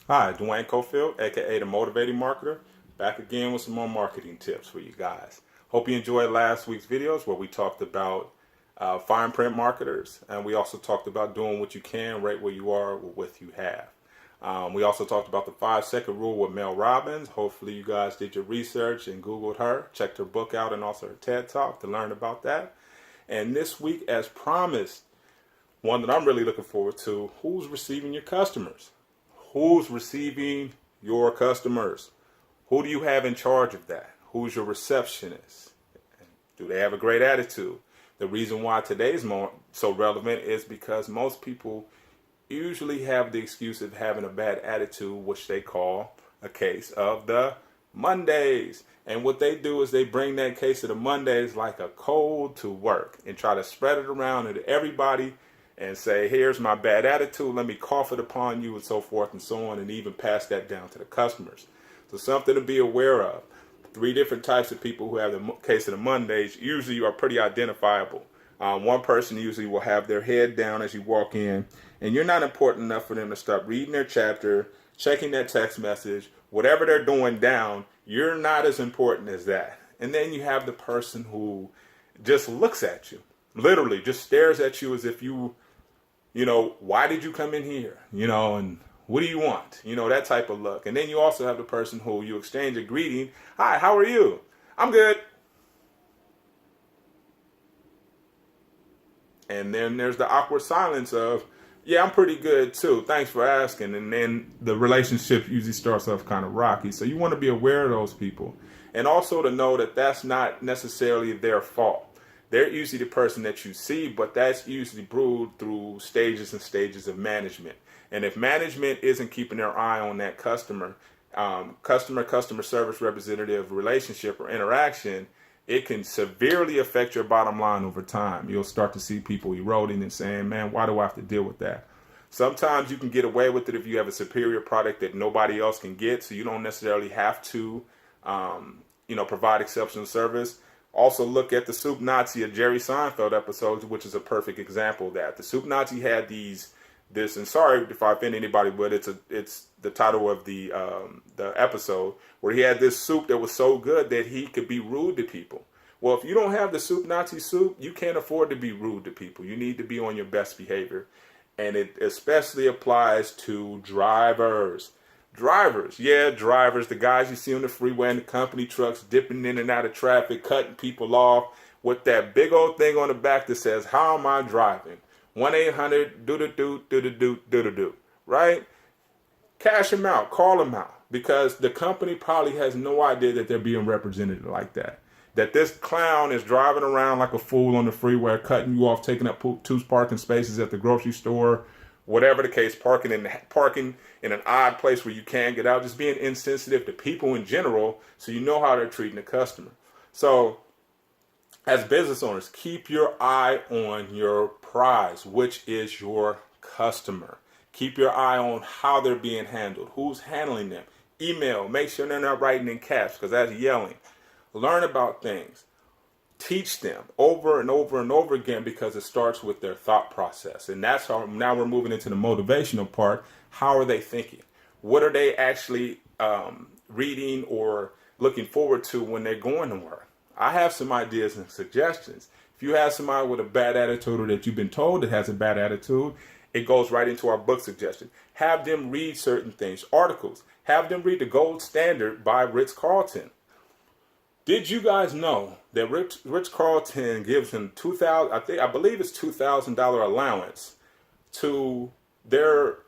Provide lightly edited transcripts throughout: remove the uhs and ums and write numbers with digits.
Hi, Duane Cofield, aka the Motivating Marketer, back again with some more marketing tips for you guys. Hope you enjoyed last week's videos where we talked about fine print marketers, and we also talked about doing what you can right where you are with what you have. We also talked about the 5-second rule with Mel Robbins. Hopefully you guys did your research and Googled her, checked her book out and also her TED Talk to learn about that. And this week, as promised, one that I'm really looking forward to, who's receiving your customers? Who's receiving your customers? Who do you have in charge of that? Who's your receptionist? Do they have a great attitude? The reason why today's so relevant is because most people usually have the excuse of having a bad attitude, which they call a case of the Mondays. And what they do is they bring that case of the Mondays like a cold to work and try to spread it around to everybody and say, here's my bad attitude, let me cough it upon you, and so forth and so on, and even pass that down to the customers. So something to be aware of. 3 different types of people who have the case of the Mondays usually are pretty identifiable. One person usually will have their head down as you walk in, and you're not important enough for them to start reading their chapter, checking that text message, whatever they're doing down, you're not as important as that. And then you have the person who just looks at you, literally just stares at you as if why did you come in here? And what do you want? That type of look. And then you also have the person who you exchange a greeting. Hi, how are you? I'm good. And then there's the awkward silence of, yeah, I'm pretty good too. Thanks for asking. And then the relationship usually starts off kind of rocky. So you want to be aware of those people. And also to know that that's not necessarily their fault. They're usually the person that you see, but that's usually brewed through stages and stages of management. And if management isn't keeping their eye on that customer service representative relationship or interaction, it can severely affect your bottom line over time. You'll start to see people eroding and saying, man, why do I have to deal with that? Sometimes you can get away with it if you have a superior product that nobody else can get, so you don't necessarily have to provide exceptional service. Also look at the Soup Nazi of Jerry Seinfeld episodes, which is a perfect example of that. The Soup Nazi had this, and sorry if I offend anybody, but it's the title of the episode, where he had this soup that was so good that he could be rude to people. Well, if you don't have the Soup Nazi soup, you can't afford to be rude to people. You need to be on your best behavior. And it especially applies to drivers. Drivers, the guys you see on the freeway in the company trucks, dipping in and out of traffic, cutting people off with that big old thing on the back that says, how am I driving? 1-800-do-do-do-do-do-do-do-do, right? Cash them out, call them out, because the company probably has no idea that they're being represented like that. That this clown is driving around like a fool on the freeway, cutting you off, taking up 2 parking spaces at the grocery store, whatever the case, parking in an odd place where you can't get out, just being insensitive to people in general, so you know how they're treating the customer. So as business owners, keep your eye on your prize, which is your customer. Keep your eye on how they're being handled, who's handling them. Email, make sure they're not writing in caps, because that's yelling. Learn about things. Teach them over and over and over again, because it starts with their thought process. And that's how now we're moving into the motivational part. How are they thinking? What are they actually reading or looking forward to when they're going to work? I have some ideas and suggestions. If you have somebody with a bad attitude, or that you've been told that has a bad attitude, it goes right into our book suggestion. Have them read certain things, articles. Have them read The Gold Standard by Ritz Carlton. Did you guys know that Ritz Carlton gives them I believe it's $2,000 allowance to their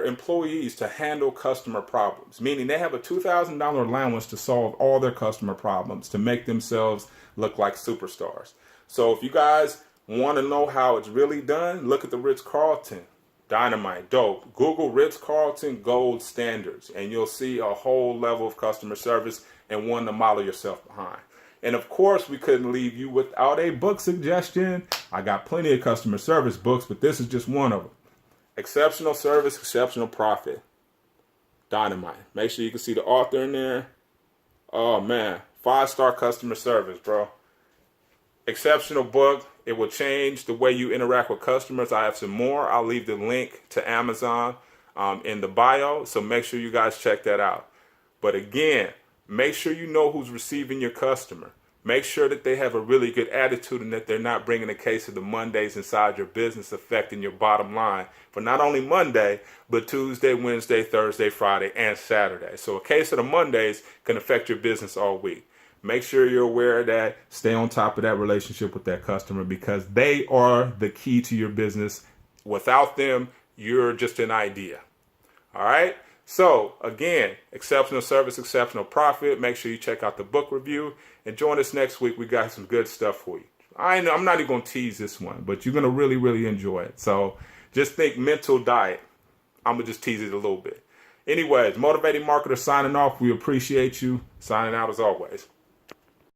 employees to handle customer problems? Meaning they have a $2,000 allowance to solve all their customer problems, to make themselves look like superstars. So if you guys want to know how it's really done, look at the Ritz Carlton. Dynamite, dope. Google Ritz Carlton Gold Standards, and you'll see a whole level of customer service and one to model yourself behind. And of course, we couldn't leave you without a book suggestion. I got plenty of customer service books, but this is just one of them. Exceptional Service, Exceptional Profit. Dynamite. Make sure you can see the author in there. Oh man, 5-star customer service, bro. Exceptional book. It will change the way you interact with customers. I have some more. I'll leave the link to Amazon in the bio. So make sure you guys check that out. But again, make sure you know who's receiving your customer. Make sure that they have a really good attitude and that they're not bringing a case of the Mondays inside your business, affecting your bottom line for not only Monday, but Tuesday, Wednesday, Thursday, Friday, and Saturday. So a case of the Mondays can affect your business all week. Make sure you're aware of that. Stay on top of that relationship with that customer because they are the key to your business. Without them, you're just an idea. All right? So, again, exceptional service, exceptional profit. Make sure you check out the book review. And join us next week. We got some good stuff for you. I'm not even going to tease this one, but you're going to really, really enjoy it. So, just think mental diet. I'm going to just tease it a little bit. Anyways, Motivating Marketer signing off. We appreciate you. Signing out as always.